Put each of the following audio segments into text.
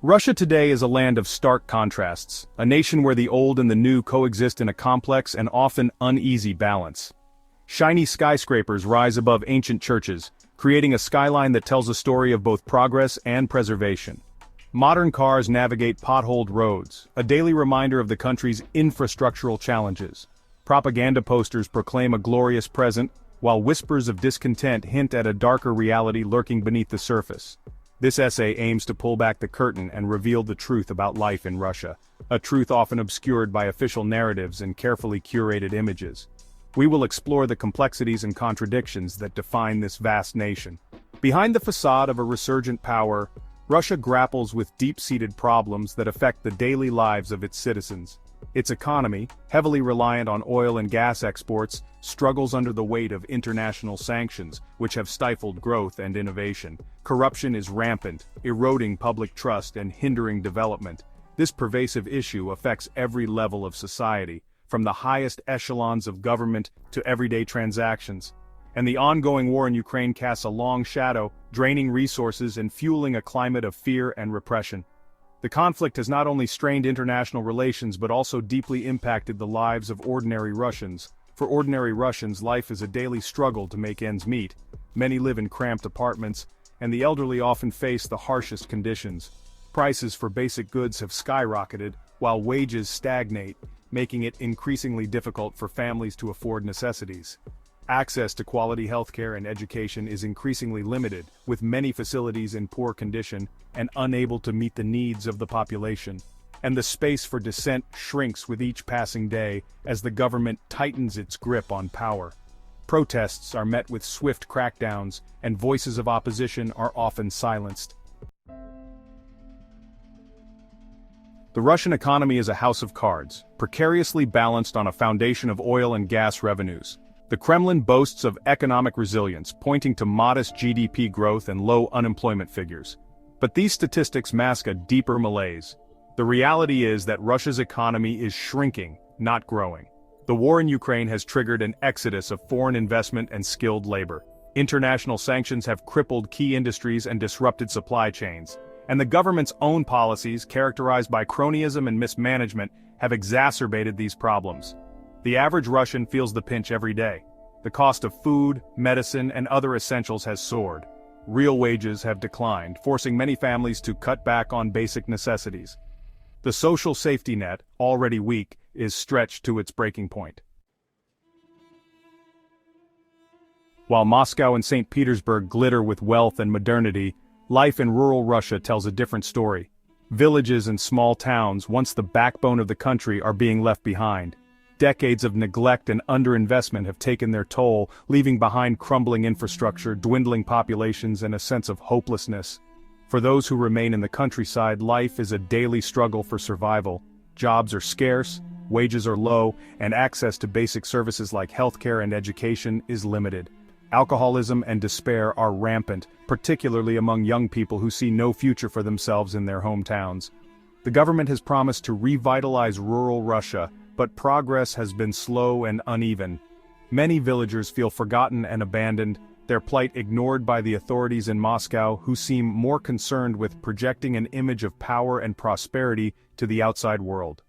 Russia today is a land of stark contrasts, a nation where the old and the new coexist in a complex and often uneasy balance. Shiny skyscrapers rise above ancient churches, creating a skyline that tells a story of both progress and preservation. Modern cars navigate potholed roads, a daily reminder of the country's infrastructural challenges. Propaganda posters proclaim a glorious present, while whispers of discontent hint at a darker reality lurking beneath the surface. This essay aims to pull back the curtain and reveal the truth about life in Russia, a truth often obscured by official narratives and carefully curated images. We will explore the complexities and contradictions that define this vast nation. Behind the facade of a resurgent power, Russia grapples with deep-seated problems that affect the daily lives of its citizens. Its economy, heavily reliant on oil and gas exports, struggles under the weight of international sanctions, which have stifled growth and innovation. Corruption is rampant, eroding public trust and hindering development. This pervasive issue affects every level of society, from the highest echelons of government to everyday transactions. And the ongoing war in Ukraine casts a long shadow, draining resources and fueling a climate of fear and repression. The conflict has not only strained international relations but also deeply impacted the lives of ordinary Russians. For ordinary Russians, life is a daily struggle to make ends meet. Many live in cramped apartments, and the elderly often face the harshest conditions. Prices for basic goods have skyrocketed, while wages stagnate, making it increasingly difficult for families to afford necessities. Access to quality healthcare and education is increasingly limited, with many facilities in poor condition and unable to meet the needs of the population. And the space for dissent shrinks with each passing day as the government tightens its grip on power. Protests are met with swift crackdowns, and voices of opposition are often silenced. The Russian economy is a house of cards, precariously balanced on a foundation of oil and gas revenues. The Kremlin boasts of economic resilience, pointing to modest GDP growth and low unemployment figures. But these statistics mask a deeper malaise. The reality is that Russia's economy is shrinking, not growing. The war in Ukraine has triggered an exodus of foreign investment and skilled labor. International sanctions have crippled key industries and disrupted supply chains. And the government's own policies, characterized by cronyism and mismanagement, have exacerbated these problems. The average Russian feels the pinch every day. The cost of food, medicine, and other essentials has soared. Real wages have declined, forcing many families to cut back on basic necessities. The social safety net, already weak, is stretched to its breaking point. While Moscow and St. Petersburg glitter with wealth and modernity, life in rural Russia tells a different story. Villages and small towns, once the backbone of the country, are being left behind. Decades of neglect and underinvestment have taken their toll, leaving behind crumbling infrastructure, dwindling populations, and a sense of hopelessness. For those who remain in the countryside, life is a daily struggle for survival. Jobs are scarce, wages are low, and access to basic services like healthcare and education is limited. Alcoholism and despair are rampant, particularly among young people who see no future for themselves in their hometowns. The government has promised to revitalize rural Russia, but progress has been slow and uneven. Many villagers feel forgotten and abandoned, their plight ignored by the authorities in Moscow, who seem more concerned with projecting an image of power and prosperity to the outside world.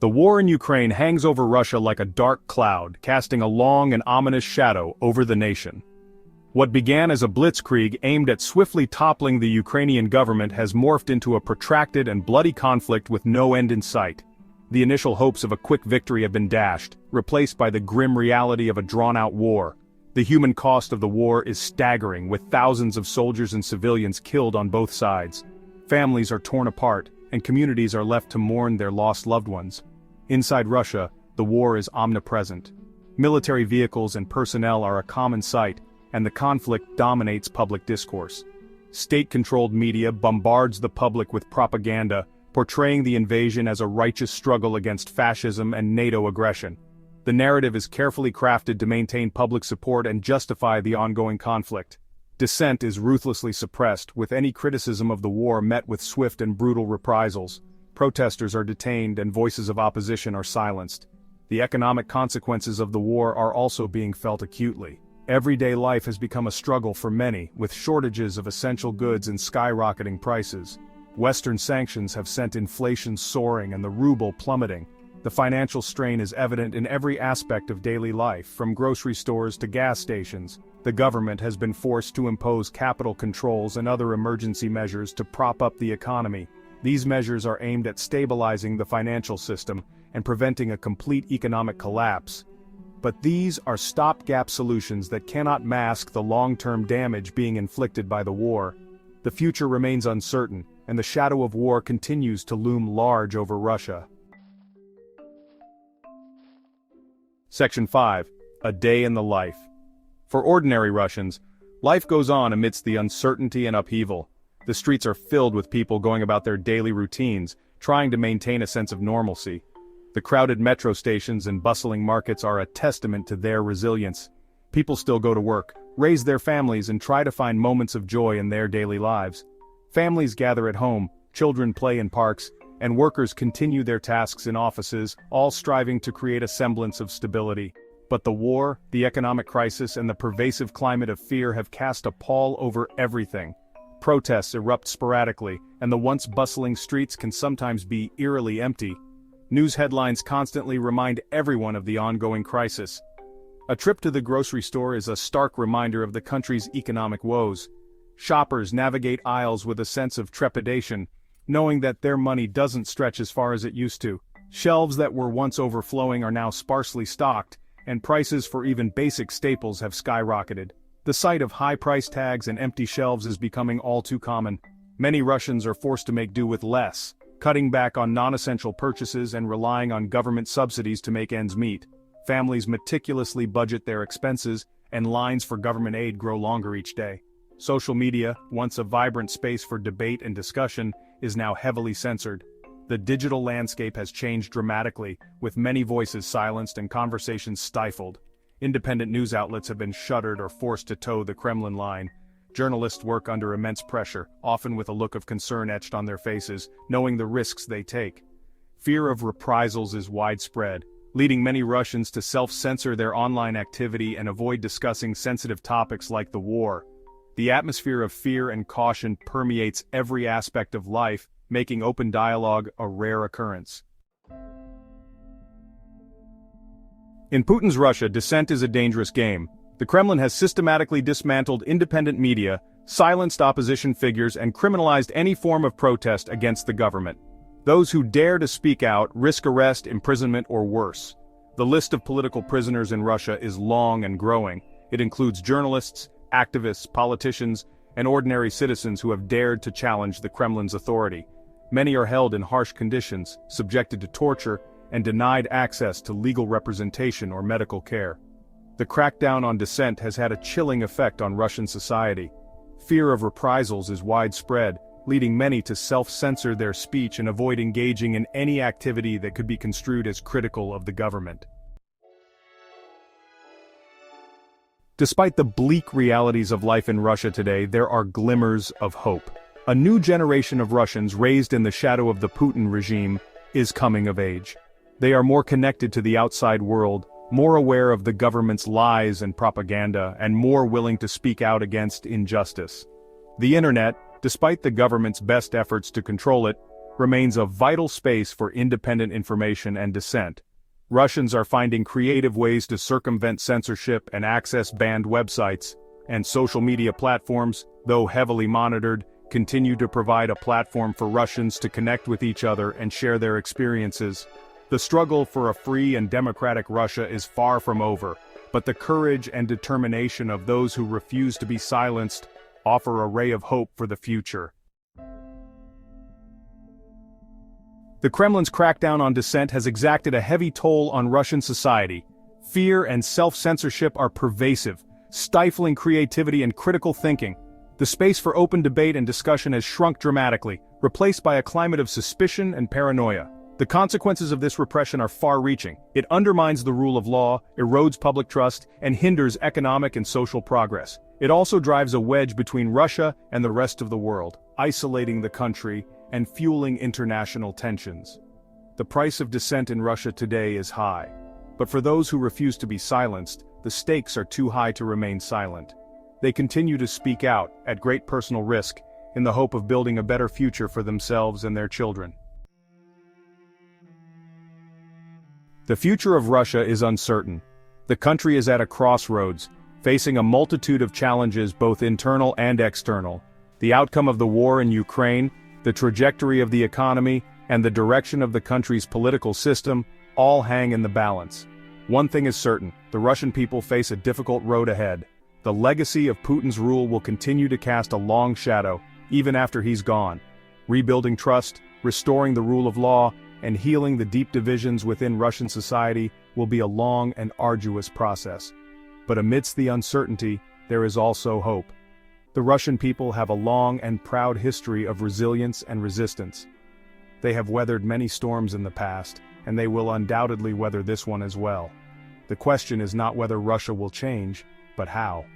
The war in Ukraine hangs over Russia like a dark cloud, casting a long and ominous shadow over the nation. What began as a blitzkrieg aimed at swiftly toppling the Ukrainian government has morphed into a protracted and bloody conflict with no end in sight. The initial hopes of a quick victory have been dashed, replaced by the grim reality of a drawn-out war. The human cost of the war is staggering, with thousands of soldiers and civilians killed on both sides. Families are torn apart, and communities are left to mourn their lost loved ones. Inside Russia, the war is omnipresent. Military vehicles and personnel are a common sight, and the conflict dominates public discourse. State-controlled media bombards the public with propaganda, portraying the invasion as a righteous struggle against fascism and NATO aggression. The narrative is carefully crafted to maintain public support and justify the ongoing conflict. Dissent is ruthlessly suppressed, with any criticism of the war met with swift and brutal reprisals. Protesters are detained and voices of opposition are silenced. The economic consequences of the war are also being felt acutely. Everyday life has become a struggle for many, with shortages of essential goods and skyrocketing prices. Western sanctions have sent inflation soaring and the ruble plummeting. The financial strain is evident in every aspect of daily life, from grocery stores to gas stations. The government has been forced to impose capital controls and other emergency measures to prop up the economy. These measures are aimed at stabilizing the financial system and preventing a complete economic collapse. But these are stopgap solutions that cannot mask the long-term damage being inflicted by the war. The future remains uncertain, and the shadow of war continues to loom large over Russia. Section 5. A Day in the Life. For ordinary Russians, life goes on amidst the uncertainty and upheaval. The streets are filled with people going about their daily routines, trying to maintain a sense of normalcy. The crowded metro stations and bustling markets are a testament to their resilience. People still go to work, raise their families, and try to find moments of joy in their daily lives. Families gather at home, children play in parks, and workers continue their tasks in offices, all striving to create a semblance of stability. But the war, the economic crisis, and the pervasive climate of fear have cast a pall over everything. Protests erupt sporadically, and the once bustling streets can sometimes be eerily empty. News headlines constantly remind everyone of the ongoing crisis. A trip to the grocery store is a stark reminder of the country's economic woes. Shoppers navigate aisles with a sense of trepidation, knowing that their money doesn't stretch as far as it used to. Shelves that were once overflowing are now sparsely stocked, and prices for even basic staples have skyrocketed. The sight of high price tags and empty shelves is becoming all too common. Many Russians are forced to make do with less, cutting back on non-essential purchases and relying on government subsidies to make ends meet. Families meticulously budget their expenses, and lines for government aid grow longer each day. Social media, once a vibrant space for debate and discussion, is now heavily censored. The digital landscape has changed dramatically, with many voices silenced and conversations stifled. Independent news outlets have been shuttered or forced to toe the Kremlin line. Journalists work under immense pressure, often with a look of concern etched on their faces, knowing the risks they take. Fear of reprisals is widespread, leading many Russians to self-censor their online activity and avoid discussing sensitive topics like the war. The atmosphere of fear and caution permeates every aspect of life, making open dialogue a rare occurrence. In Putin's Russia, dissent is a dangerous game. The Kremlin has systematically dismantled independent media, silenced opposition figures, and criminalized any form of protest against the government. Those who dare to speak out risk arrest, imprisonment, or worse. The list of political prisoners in Russia is long and growing. It includes journalists, activists, politicians, and ordinary citizens who have dared to challenge the Kremlin's authority. Many are held in harsh conditions, subjected to torture, and denied access to legal representation or medical care. The crackdown on dissent has had a chilling effect on Russian society. Fear of reprisals is widespread, leading many to self-censor their speech and avoid engaging in any activity that could be construed as critical of the government. Despite the bleak realities of life in Russia today, there are glimmers of hope. A new generation of Russians raised in the shadow of the Putin regime is coming of age. They are more connected to the outside world, more aware of the government's lies and propaganda, and more willing to speak out against injustice. The internet, despite the government's best efforts to control it, remains a vital space for independent information and dissent. Russians are finding creative ways to circumvent censorship and access banned websites, and social media platforms, though heavily monitored, continue to provide a platform for Russians to connect with each other and share their experiences. The struggle for a free and democratic Russia is far from over, but the courage and determination of those who refuse to be silenced offer a ray of hope for the future. The Kremlin's crackdown on dissent has exacted a heavy toll on Russian society. Fear and self-censorship are pervasive, stifling creativity and critical thinking. The space for open debate and discussion has shrunk dramatically, replaced by a climate of suspicion and paranoia. The consequences of this repression are far-reaching. It undermines the rule of law, erodes public trust, and hinders economic and social progress. It also drives a wedge between Russia and the rest of the world, isolating the country and fueling international tensions. The price of dissent in Russia today is high. But for those who refuse to be silenced, the stakes are too high to remain silent. They continue to speak out, at great personal risk, in the hope of building a better future for themselves and their children. The future of Russia is uncertain. The country is at a crossroads, facing a multitude of challenges both internal and external. The outcome of the war in Ukraine, the trajectory of the economy, and the direction of the country's political system all hang in the balance. One thing is certain, the Russian people face a difficult road ahead. The legacy of Putin's rule will continue to cast a long shadow, even after he's gone. Rebuilding trust, restoring the rule of law, and healing the deep divisions within Russian society will be a long and arduous process. But amidst the uncertainty, there is also hope. The Russian people have a long and proud history of resilience and resistance. They have weathered many storms in the past, and they will undoubtedly weather this one as well. The question is not whether Russia will change, but how.